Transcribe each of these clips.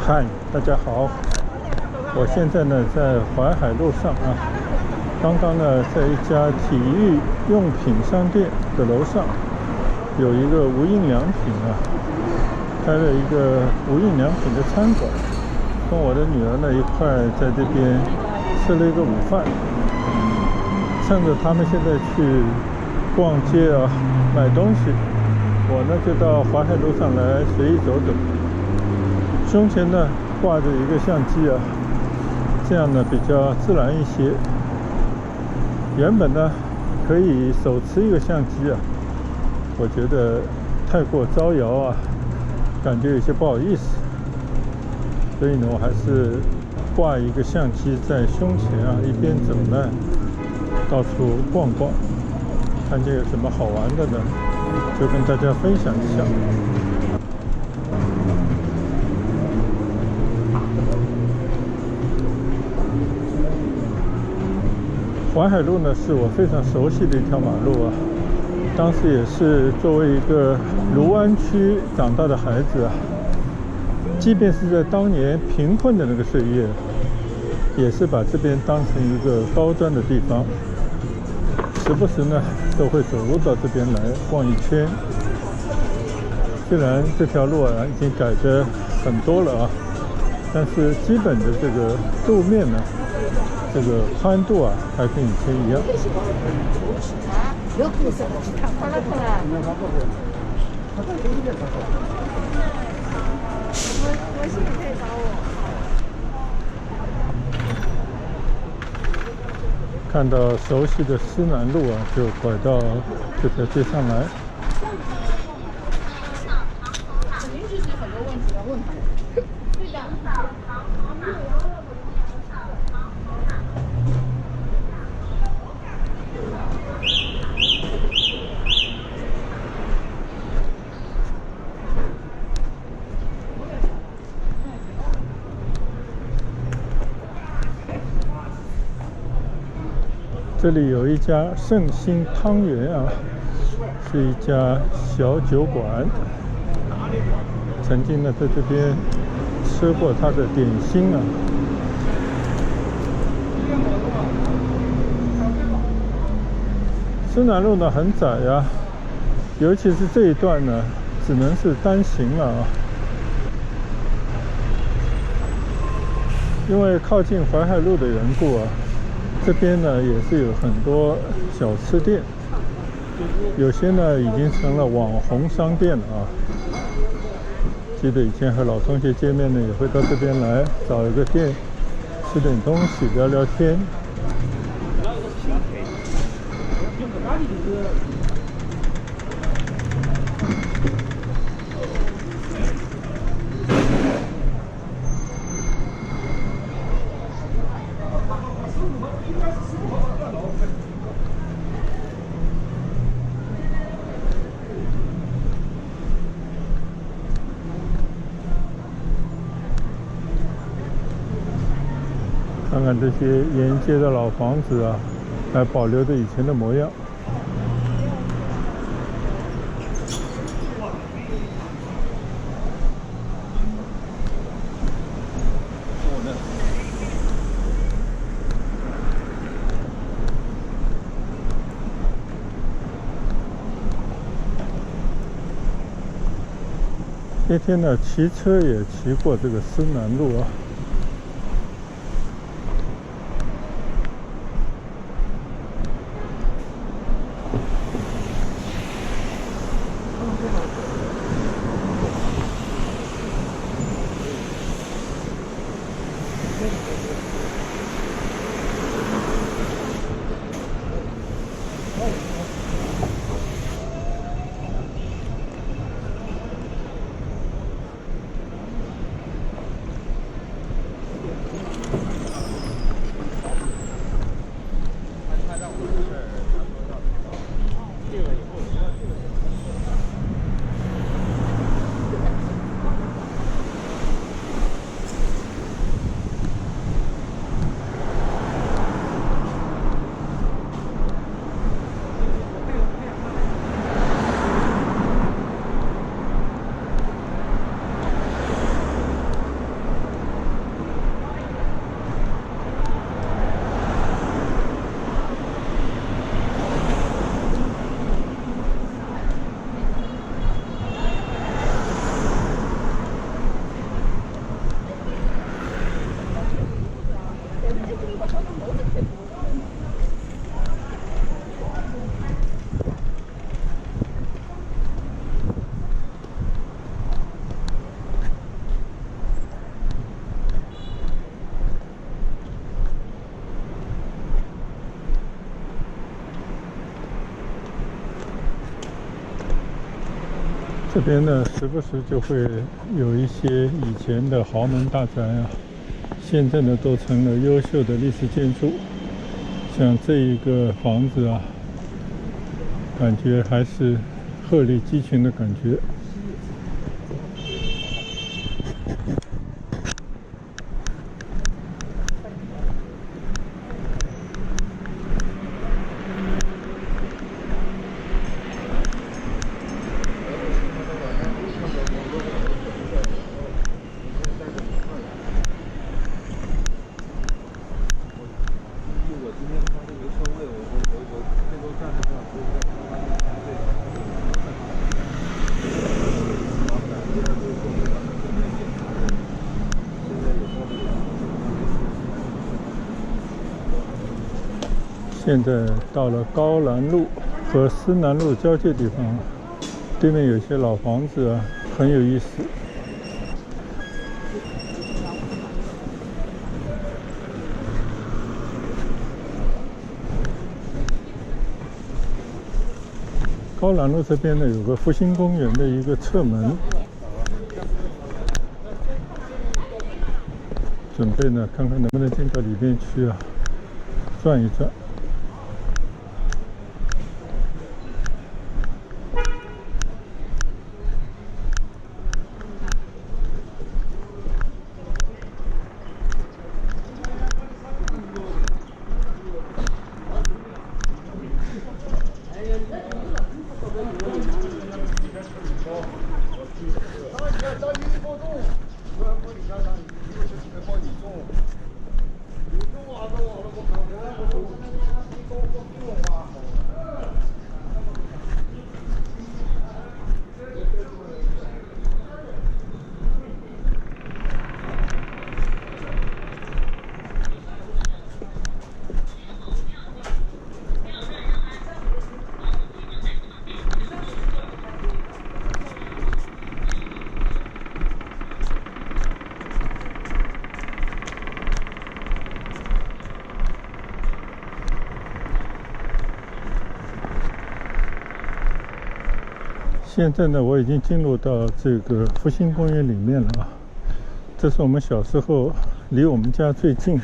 嗨，大家好，我现在呢在淮海路上啊。刚刚呢在一家体育用品商店的楼上，有一个无印良品啊，开了一个无印良品的餐馆，跟我的女儿呢一块在这边吃了一个午饭。趁着他们现在去逛街啊买东西，我呢就到淮海路上来随意走走。胸前呢挂着一个相机啊，这样呢比较自然一些。原本呢可以手持一个相机啊，我觉得太过招摇啊，感觉有些不好意思，所以呢我还是挂一个相机在胸前啊，一边走呢到处逛逛，看见有什么好玩的呢就跟大家分享一下。淮海路呢是我非常熟悉的一条马路啊，当时也是作为一个卢湾区长大的孩子啊，即便是在当年贫困的那个岁月，也是把这边当成一个高端的地方，时不时呢都会走路到这边来逛一圈。虽然这条路啊已经改得很多了啊，但是基本的这个路面呢，这个宽度啊还跟以前一样。看到熟悉的思南路啊，就拐到这条街上来。这里有一家圣心汤圆啊，是一家小酒馆。曾经呢在这边吃过它的点心啊。思南路呢很窄啊，尤其是这一段呢只能是单行了啊。因为靠近淮海路的缘故啊，这边呢也是有很多小吃店，有些呢已经成了网红商店了啊。记得以前和老同学见面呢，也会到这边来找一个店吃点东西聊聊天。看看这些沿街的老房子啊，还保留着以前的模样。那天呢，骑车也骑过这个思南路啊。这边呢，时不时就会有一些以前的豪门大宅啊，现在呢都成了优秀的历史建筑。像这一个房子啊，感觉还是鹤立鸡群的感觉。现在到了高兰路和思南路交界地方，对面有些老房子啊，很有意思。高兰路这边呢，有个复兴公园的一个侧门，准备呢看看能不能进到里边去啊，转一转。现在呢，我已经进入到这个复兴公园里面了啊。这是我们小时候离我们家最近，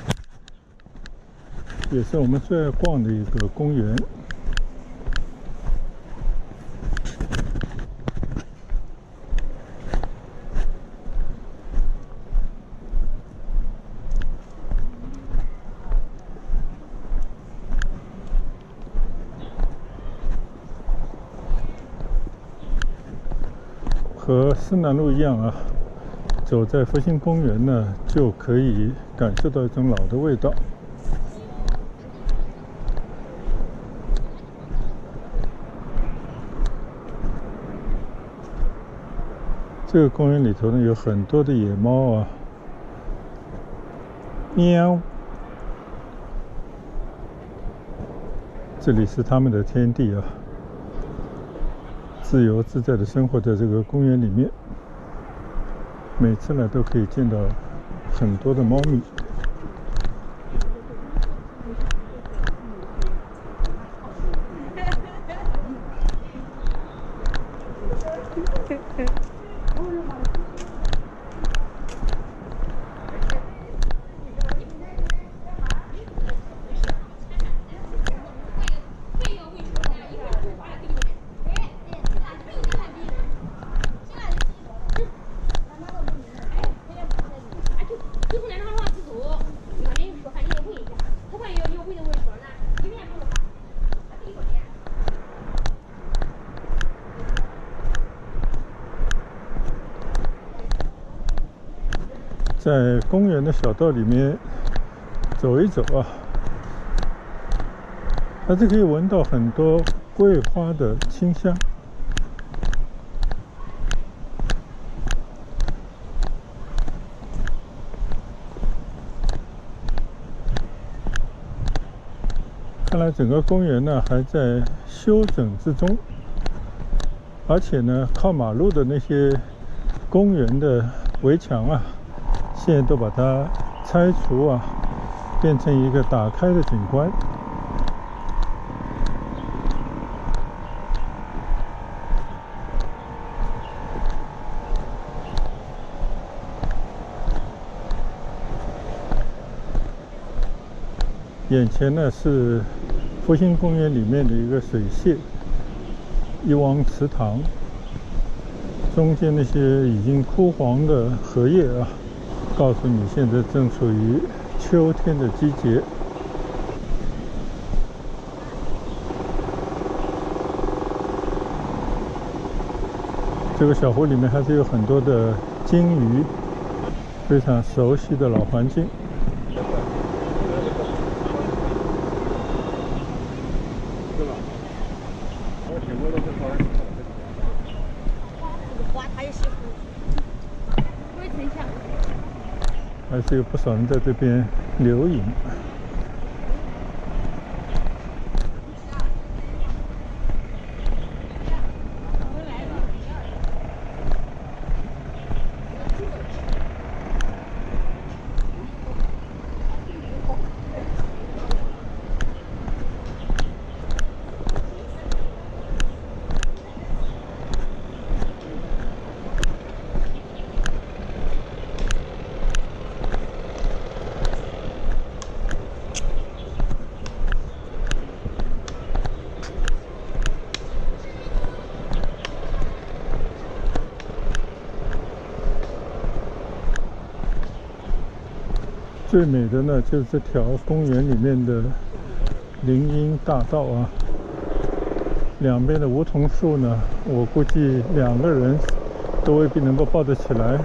也是我们最爱逛的一个公园。和思南路一样啊，走在复兴公园呢，就可以感受到一种老的味道。这个公园里头呢，有很多的野猫啊，喵，这里是它们的天地啊。自由自在的生活在这个公园里面，每次来都可以见到很多的猫咪。在公园的小道里面走一走啊，还是可以闻到很多桂花的清香。看来整个公园呢还在修整之中，而且呢，靠马路的那些公园的围墙啊，现在都把它拆除啊，变成一个打开的景观。眼前呢是复兴公园里面的一个水榭，一汪池塘，中间那些已经枯黄的荷叶啊，告诉你现在正处于秋天的季节。这个小湖里面还是有很多的金鱼，非常熟悉的老环境。还是有不少人在这边留影。最美的呢，就是这条公园里面的林荫大道啊，两边的梧桐树呢，我估计2个人都未必能够抱得起来。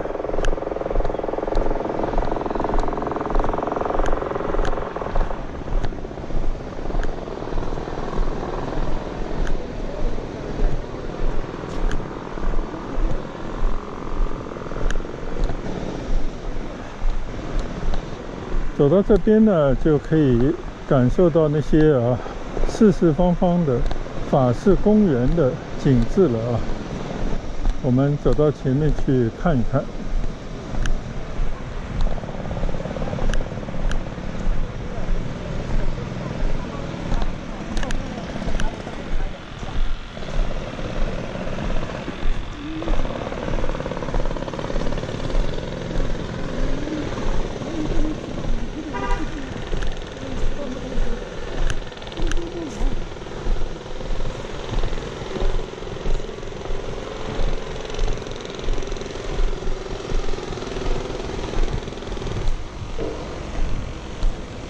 走到这边呢，就可以感受到那些四四方方的法式公园的景致了啊。我们走到前面去看一看。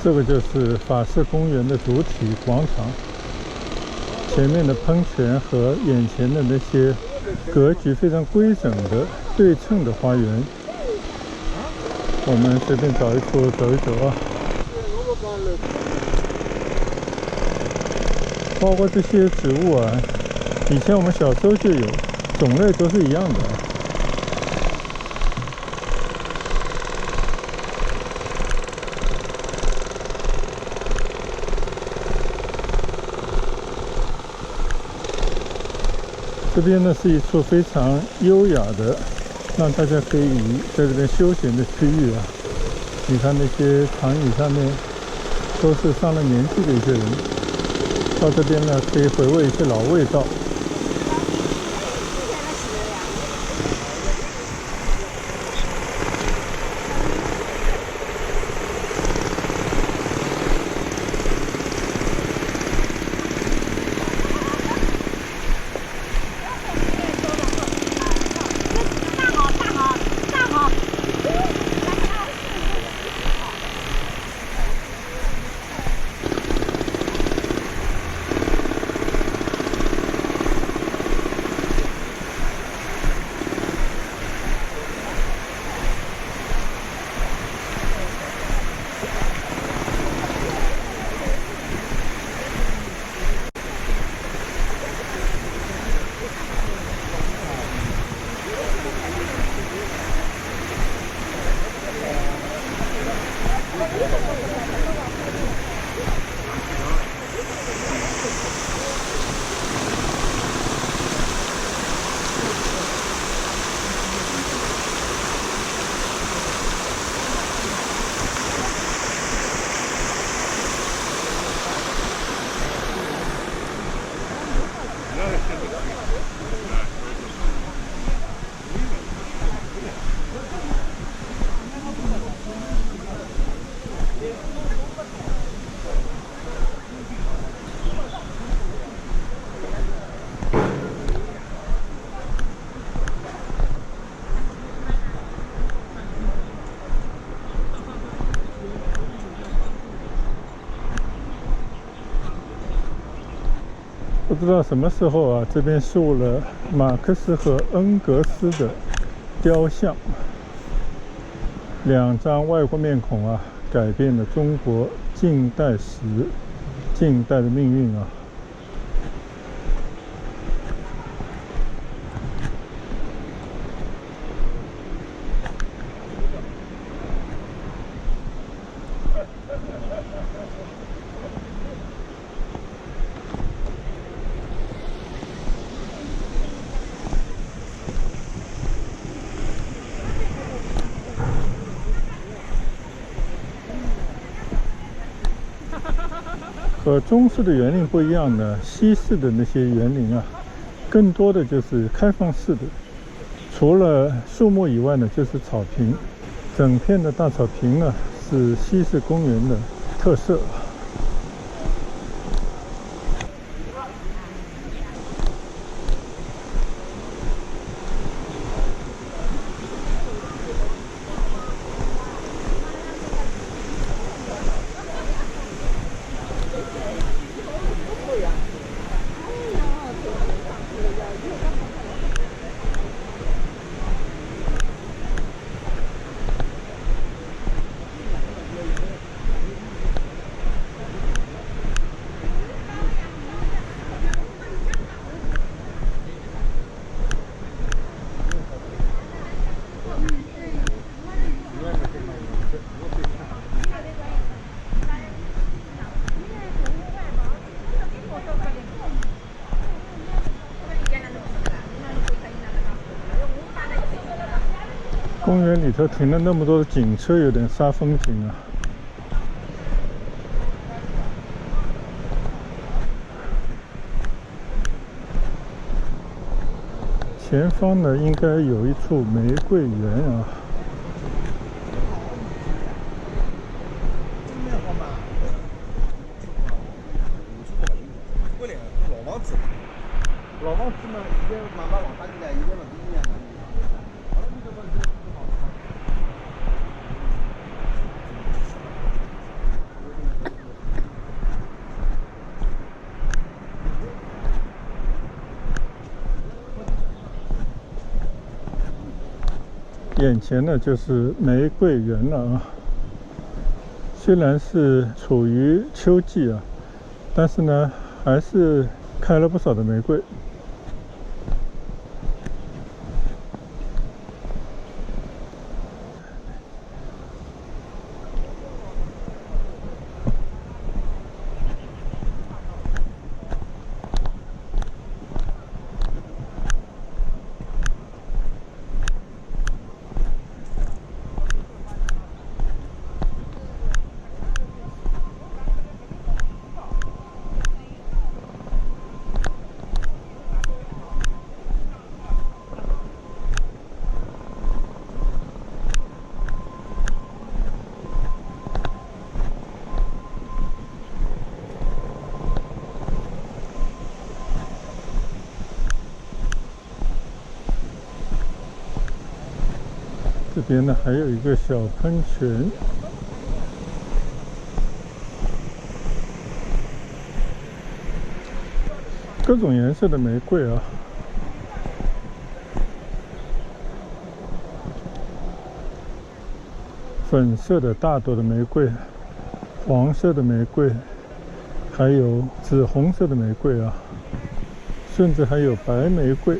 这个就是法式公园的主体广场，前面的喷泉和眼前的那些格局非常规整的对称的花园。我们随便找一处走一走啊。包括这些植物啊，以前我们小时候就有，种类都是一样的。这边呢是一处非常优雅的，让大家可以在这边休闲的区域啊。你看那些长椅上面都是上了年纪的一些人，到这边呢可以回味一些老味道。不知道什么时候啊，这边竖了马克思和恩格斯的雕像，两张外国面孔啊，改变了中国近代的命运啊。和中式的园林不一样的，西式的那些园林啊，更多的就是开放式的，除了树木以外呢，就是草坪。整片的大草坪呢，是西式公园的特色。公园里头停了那么多的警车，有点煞风景啊。前方呢，应该有一处玫瑰园啊。老房子嘛，现在慢慢往大起来，现在嘛今年嘛。眼前呢就是玫瑰园了啊。虽然是处于秋季啊，但是呢还是开了不少的玫瑰。这边呢还有一个小喷泉，各种颜色的玫瑰啊。粉色的大朵的玫瑰，黄色的玫瑰，还有紫红色的玫瑰啊，甚至还有白玫瑰。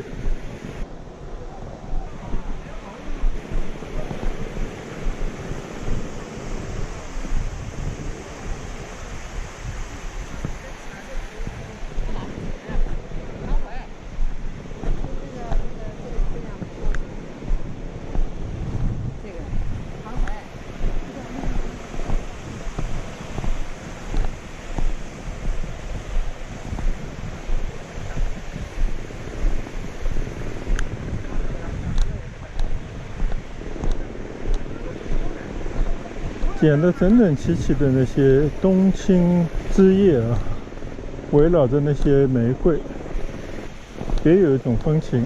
剪得整整齐齐的那些冬青枝叶啊，围绕着那些玫瑰，别有一种风情。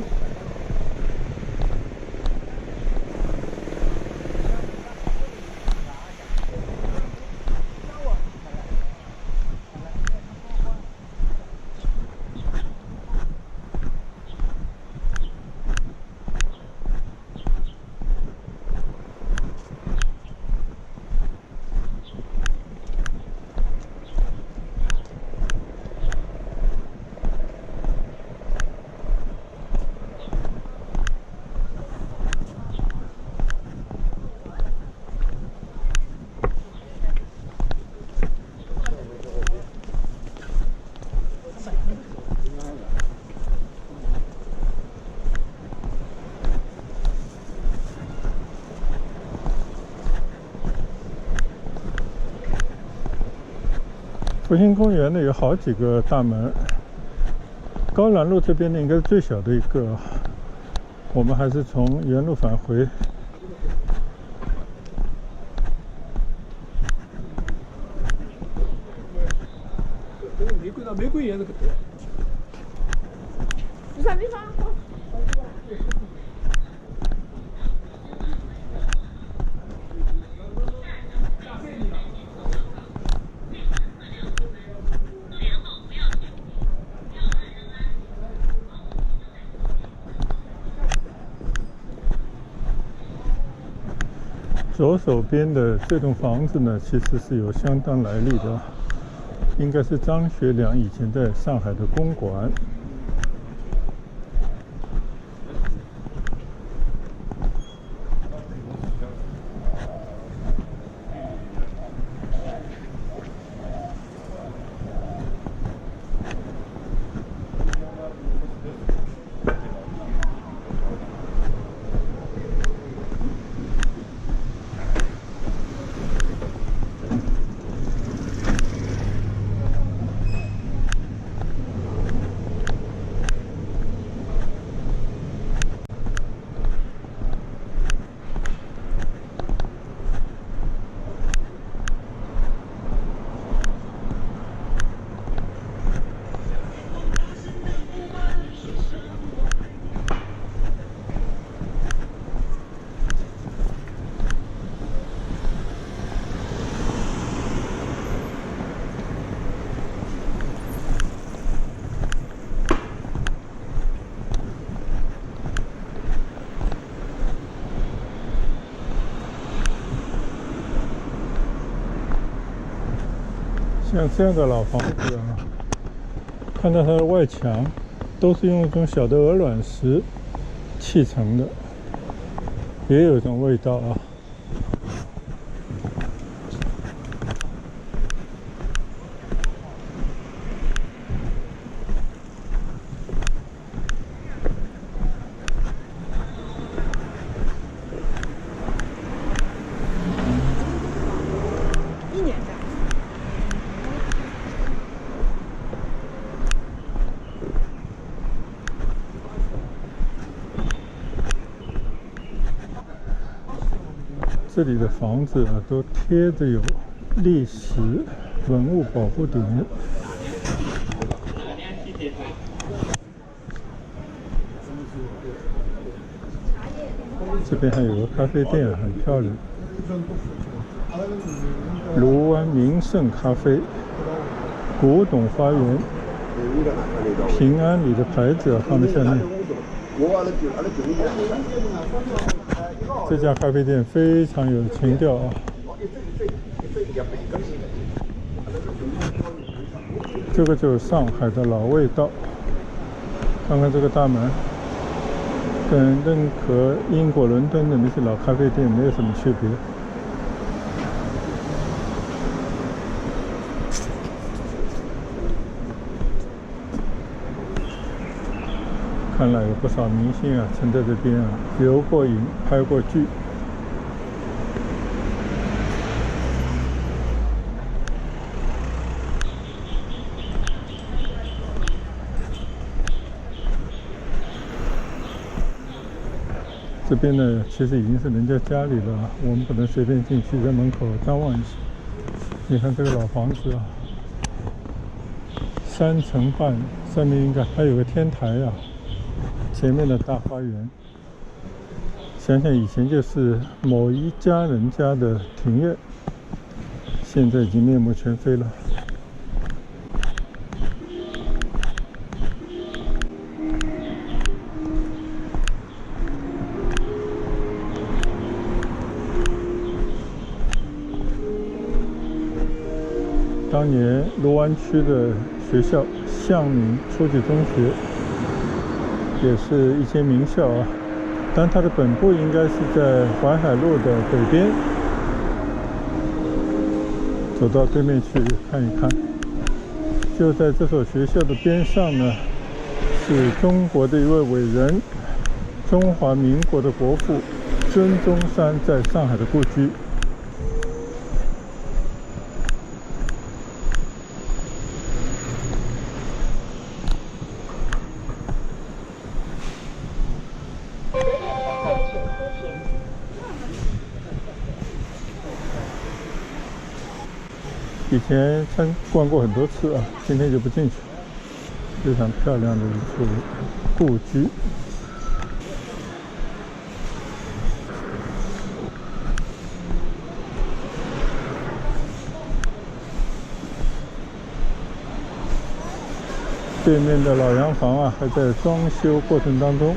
复兴公园呢有好几个大门，高兰路这边呢应该是最小的一个，我们还是从原路返回。玫瑰园是个对。有啥地方？左手边的这栋房子呢，其实是有相当来历的，应该是张学良以前在上海的公馆。像这样的老房子啊，看到它的外墙都是用一种小的鹅卵石砌成的，也有一种味道啊。1年的。这里的房子啊，都贴着有历史文物保护点。这边还有个咖啡店，很漂亮。卢湾名胜咖啡，古董花园，平安里的牌子啊放在下面。这家咖啡店非常有情调啊！这个就是上海的老味道。看看这个大门，跟任何英国伦敦的那些老咖啡店没有什么区别。看来有不少明星啊，曾在这边啊留过影、拍过剧。这边呢，其实已经是人家家里了，我们不能随便进去，在门口张望一下。你看这个老房子啊，3层半，上面应该还有个天台啊。前面的大花园，想想以前就是某一家人家的庭院，现在已经面目全非了。当年卢湾区的学校向明初级中学也是一间名校啊，但它的本部应该是在淮海路的北边。走到对面去看一看，就在这所学校的边上呢，是中国的一位伟人，中华民国的国父孙中山在上海的故居。以前参观过很多次啊，今天就不进去。非常漂亮的一处故居。对面的老洋房啊，还在装修过程当中。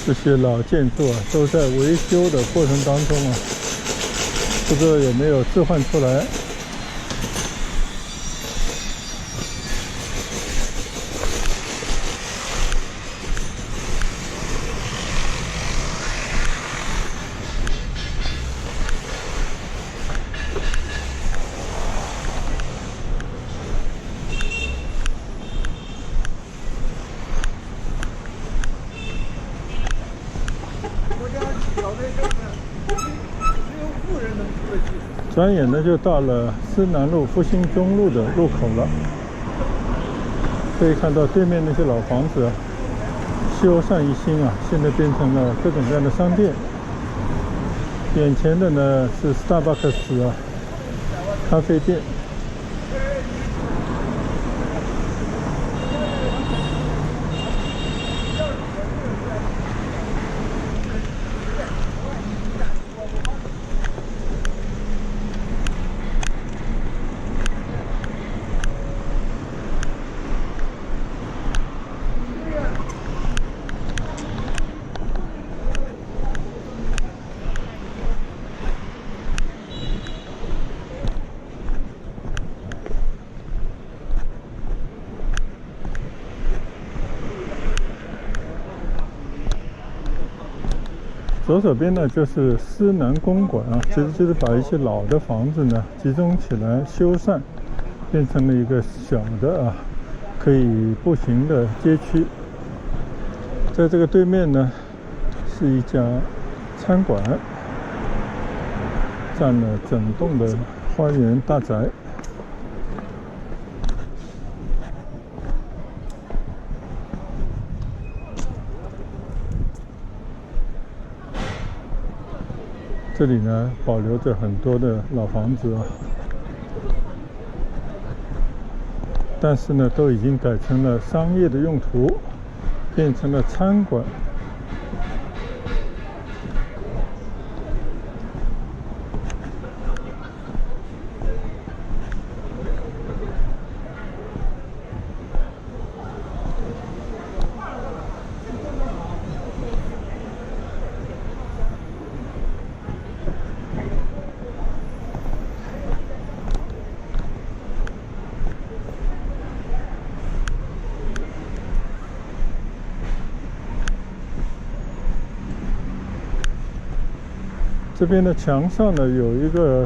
这些老建筑啊，都在维修的过程当中啊，不知道有没有置换出来。转眼呢就到了思南路复兴中路的入口了，可以看到对面那些老房子啊，修缮一新啊，现在变成了各种各样的商店。眼前的呢是 Starbucks 啊，咖啡店。左手边呢就是思南公馆啊，其实就是把一些老的房子呢集中起来修缮，变成了一个小的啊可以步行的街区。在这个对面呢是一家餐馆，占了整栋的花园大宅。这里呢保留着很多的老房子啊，但是呢都已经改成了商业的用途，变成了餐馆。这边的墙上呢有一个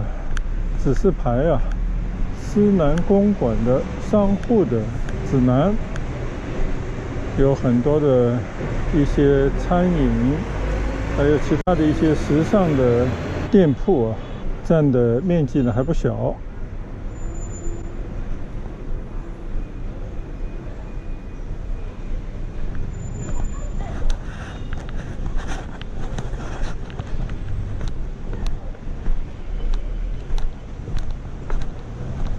指示牌啊，思南公馆的商户的指南，有很多的一些餐饮，还有其他的一些时尚的店铺啊，占的面积呢还不小。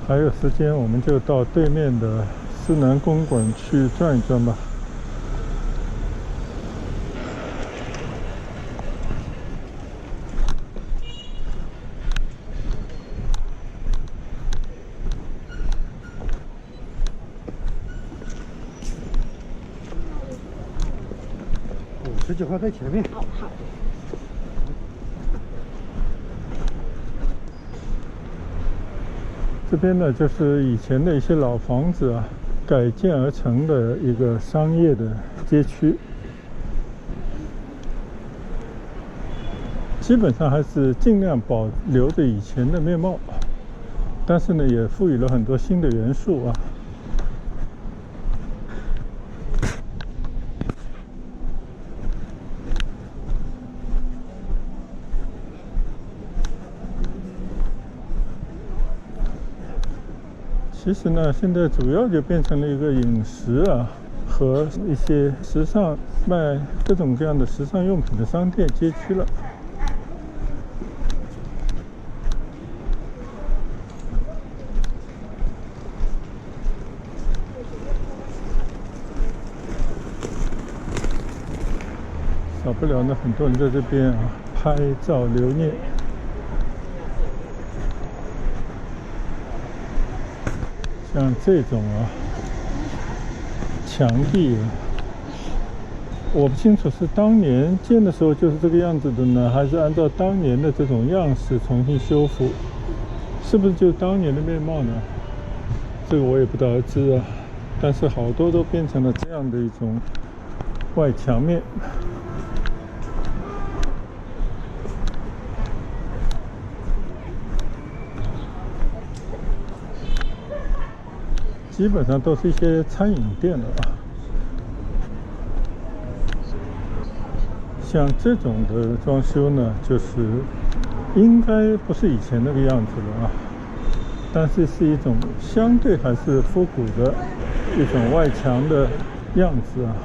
还有时间，我们就到对面的思南公馆去转一转吧。50几号在前面。好。这边呢，就是以前的一些老房子啊，改建而成的一个商业的街区，基本上还是尽量保留着以前的面貌，但是呢，也赋予了很多新的元素啊。其实呢，现在主要就变成了一个饮食啊和一些时尚卖各种各样的时尚用品的商店街区了。少不了呢，很多人在这边啊拍照留念。像这种啊墙壁啊，我不清楚是当年建的时候就是这个样子的呢，还是按照当年的这种样式重新修复，是不是就当年的面貌呢？这个我也不得而知啊。但是好多都变成了这样的一种外墙面。基本上都是一些餐饮店了啊，像这种的装修呢，就是应该不是以前那个样子了啊，但是是一种相对还是复古的一种外墙的样子啊。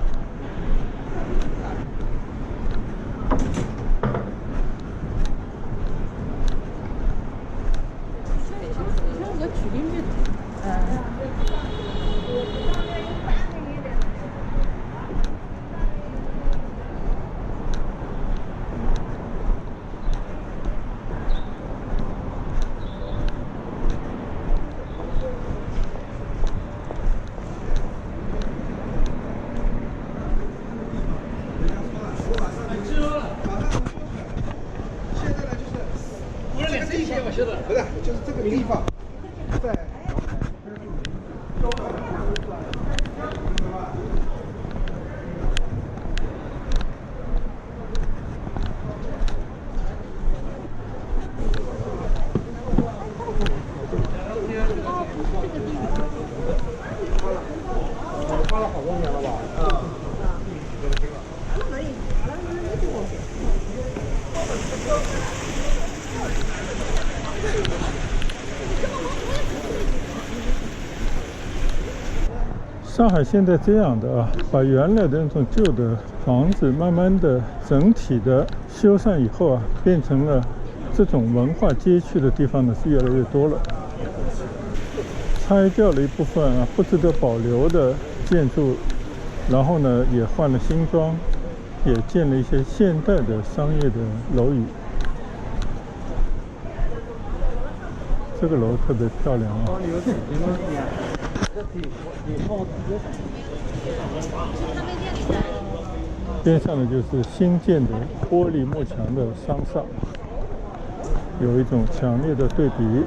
不是，就是这个地方，在。花了好多年了吧？啊。上海现在这样的啊，把原来的那种旧的房子慢慢的整体的修缮以后啊，变成了这种文化街区的地方呢是越来越多了。拆掉了一部分啊不值得保留的建筑，然后呢也换了新装，也建了一些现代的商业的楼宇。这个楼特别漂亮啊。边上的就是新建的玻璃幕墙的商厦，有一种强烈的对比。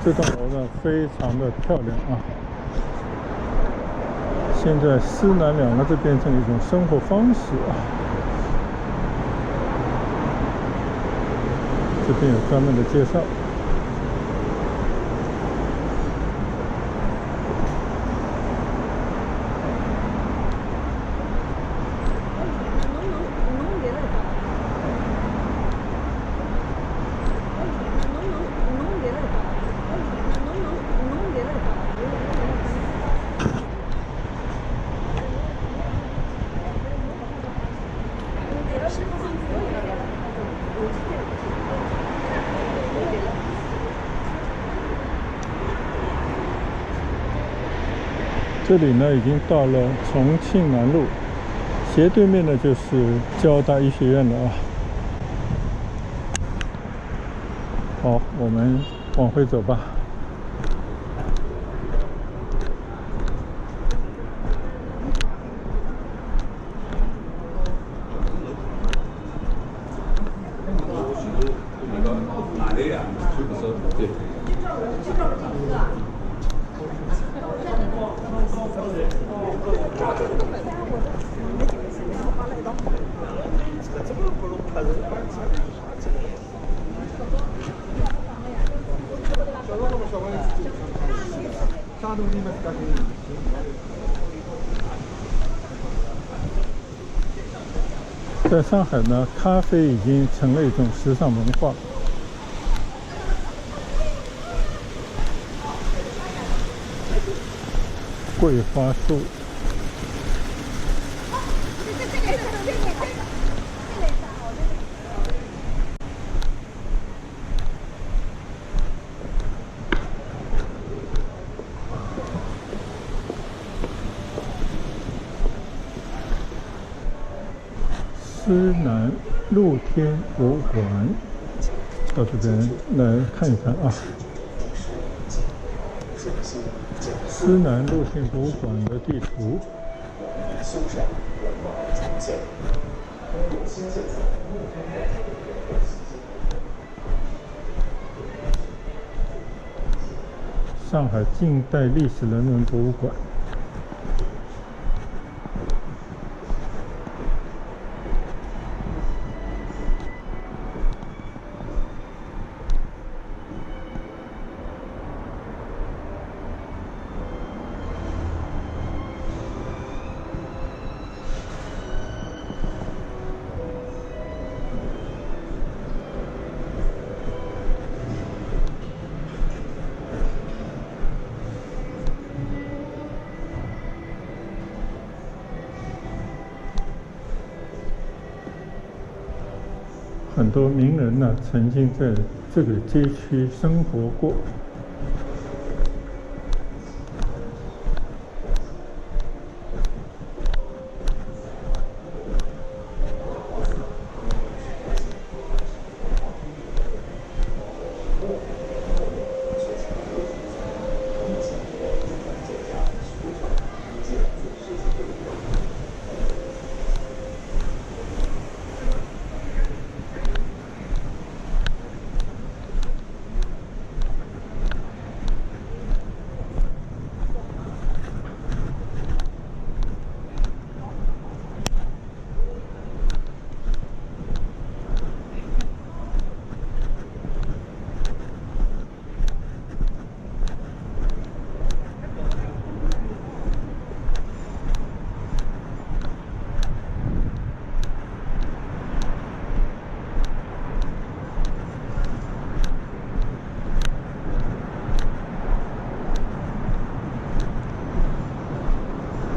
这栋楼呢非常的漂亮啊！现在西南两个字变成一种生活方式啊。这边有专门的介绍。这里呢已经到了重庆南路，斜对面呢就是交大医学院了啊。好，我们往回走吧。在上海呢，咖啡已经成了一种时尚文化。桂花树。思南露天博物馆，到这边来看一看啊。思南露天博物馆的地图。上海近代历史人文博物馆。很多名人呢，曾经在这个街区生活过。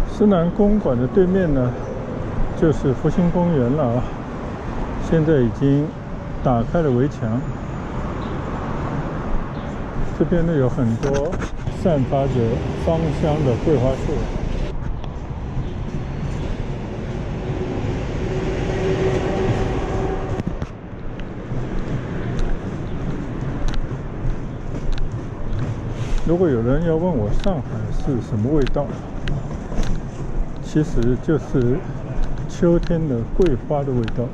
思南公馆的对面呢，就是复兴公园了啊。现在已经打开了围墙，这边呢有很多散发着芳香的桂花树。如果有人要问我上海是什么味道，其实就是秋天的桂花的味道。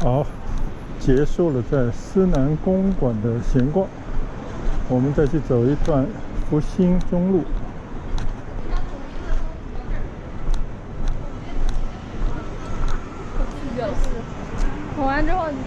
好，结束了在思南公馆的闲逛，我们再去走一段福兴中路。捅完之后你。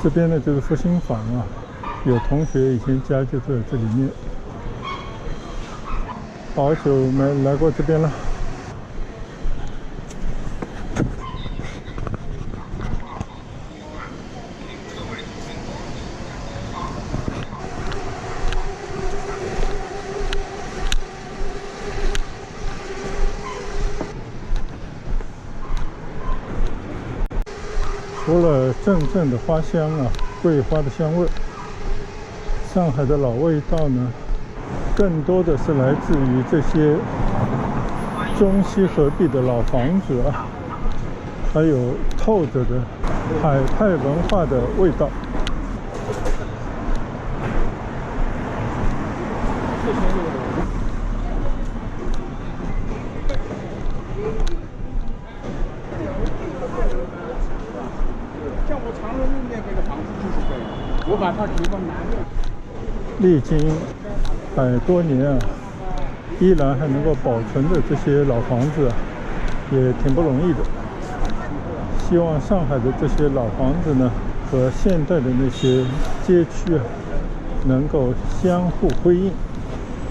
这边呢就是复兴坊啊，有同学以前家就在这里面，好久没来过这边了。除了阵阵的花香啊，桂花的香味，上海的老味道呢，更多的是来自于这些中西合璧的老房子啊，还有透着的海派文化的味道。像我长乐路那边的房子就是这样，我把它提供南面。历经100多年啊，依然还能够保存的这些老房子啊，也挺不容易的。希望上海的这些老房子呢，和现代的那些街区啊，能够相互辉映，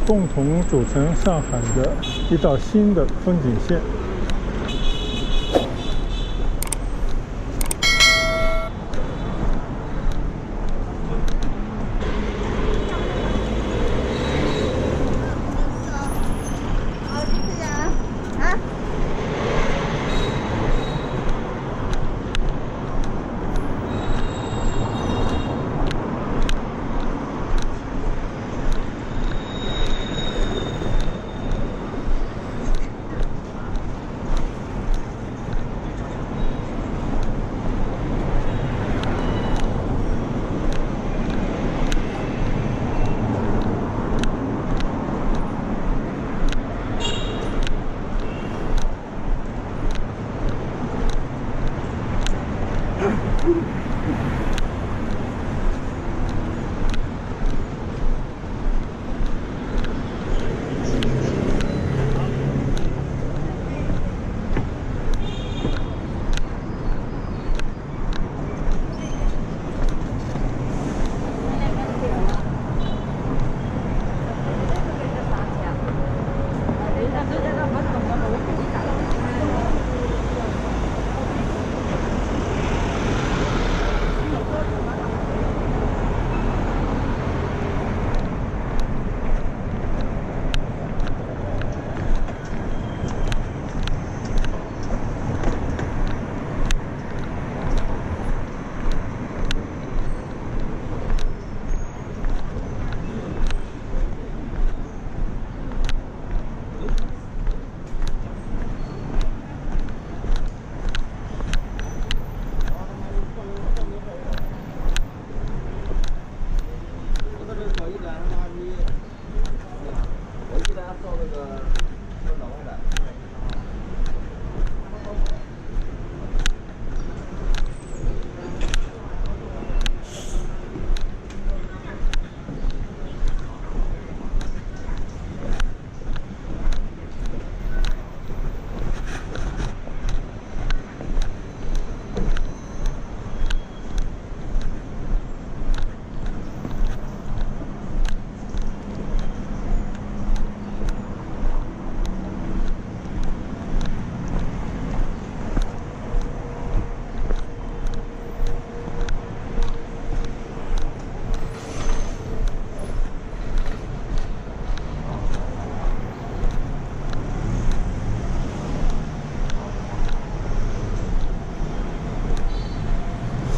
共同组成上海的一道新的风景线。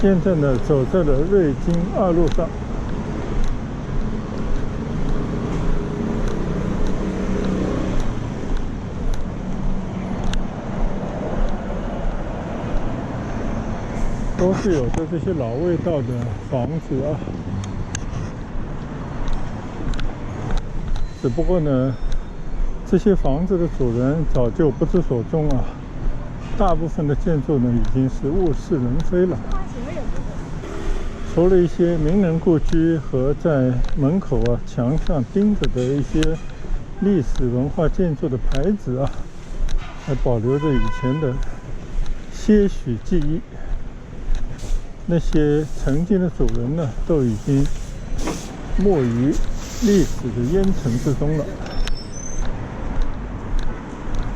现在呢，走在了瑞金2路上。都是有着这些老味道的房子啊，只不过呢，这些房子的主人早就不知所踪啊，大部分的建筑呢已经是物是人非了。除了一些名人故居和在门口啊墙上钉着的一些历史文化建筑的牌子啊，还保留着以前的些许记忆。那些曾经的主人呢，都已经没于历史的烟尘之中了。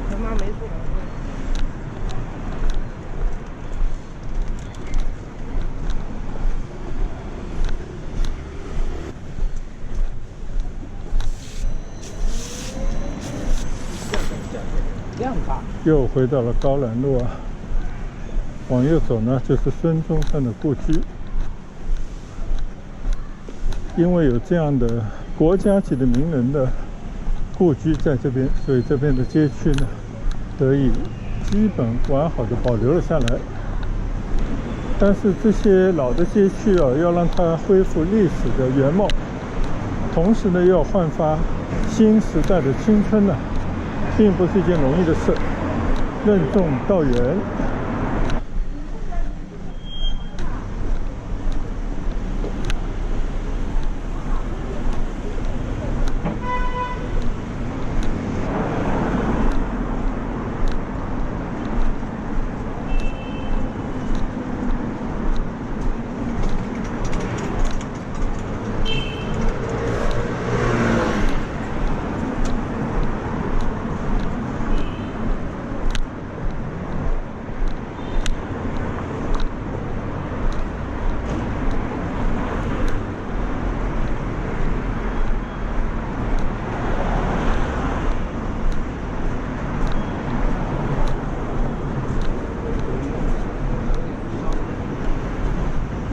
他妈没出来。量大。又回到了高兰路啊。往右走呢，就是孙中山的故居。因为有这样的国家级的名人的故居在这边，所以这边的街区呢，得以基本完好的保留了下来。但是这些老的街区啊，要让它恢复历史的原貌，同时呢，又要焕发新时代的青春呢，并不是一件容易的事。任重道远。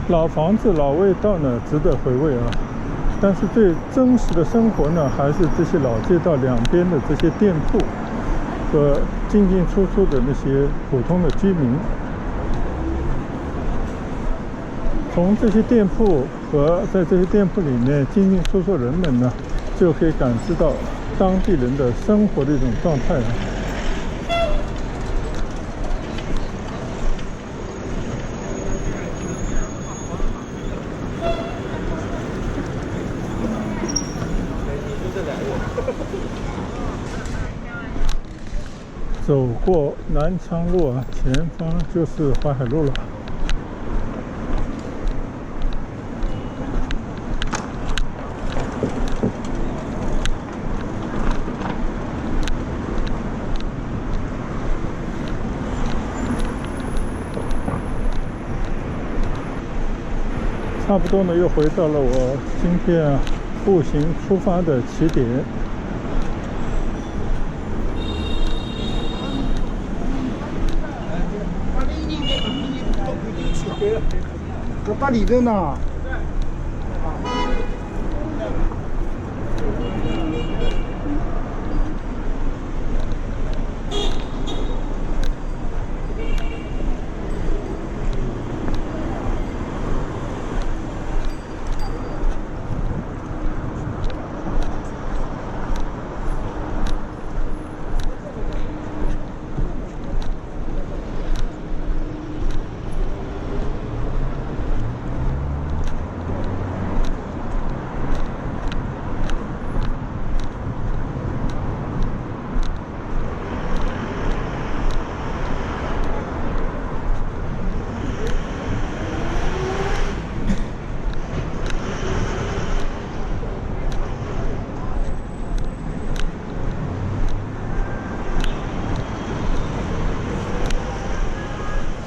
老房子老味道呢，值得回味啊。但是最真实的生活呢，还是这些老街道两边的这些店铺和进进出出的那些普通的居民。从这些店铺和在这些店铺里面进进出出人们呢，就可以感知到当地人的生活的一种状态。走过南昌路啊，前方就是淮海路了。差不多呢，又回到了我今天步行出发的起点。这大理针呢？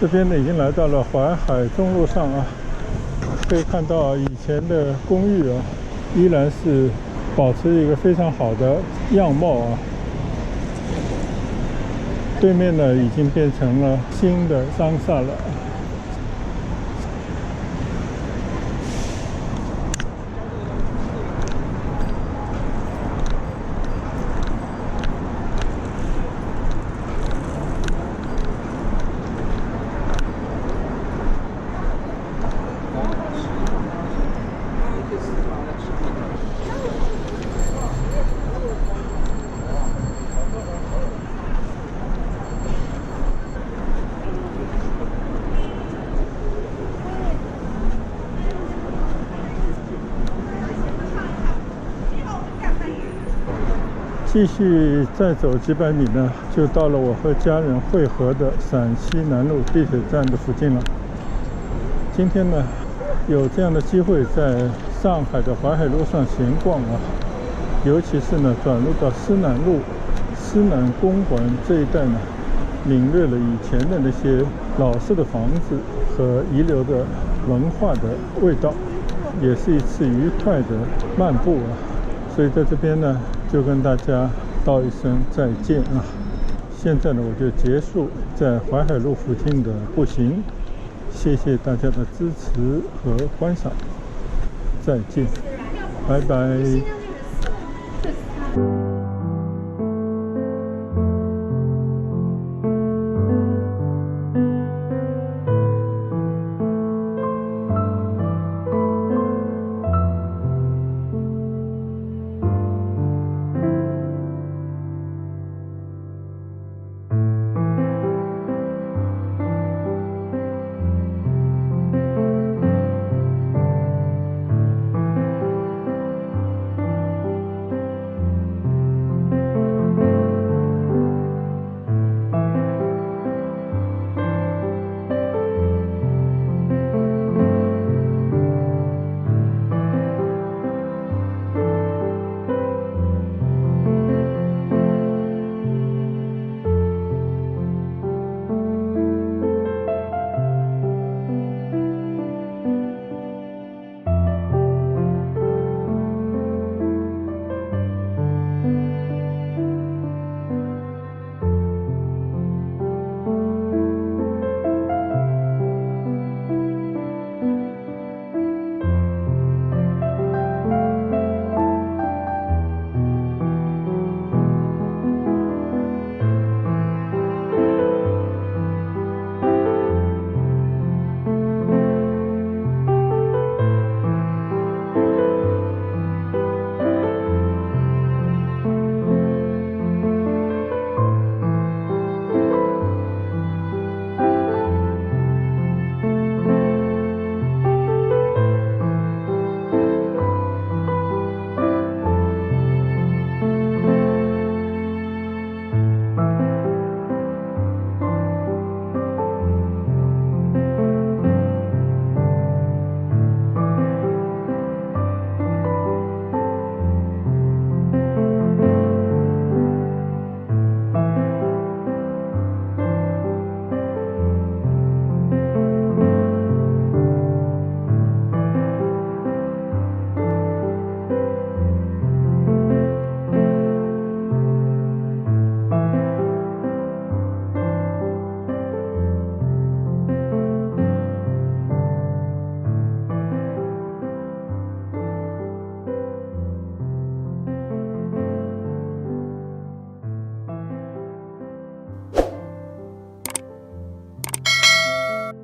这边呢，已经来到了淮海中路上啊，可以看到以前的公寓啊，依然是保持一个非常好的样貌啊。对面呢，已经变成了新的商厦了。继续再走几百米呢，就到了我和家人会合的陕西南路地铁站的附近了。今天呢，有这样的机会在上海的淮海路上闲逛啊，尤其是呢转入到思南路、思南公馆这一带呢，领略了以前的那些老式的房子和遗留的文化的味道，也是一次愉快的漫步啊。所以在这边呢，就跟大家道一声再见啊！现在呢，我就结束在淮海路附近的步行，谢谢大家的支持和观赏，再见，拜拜。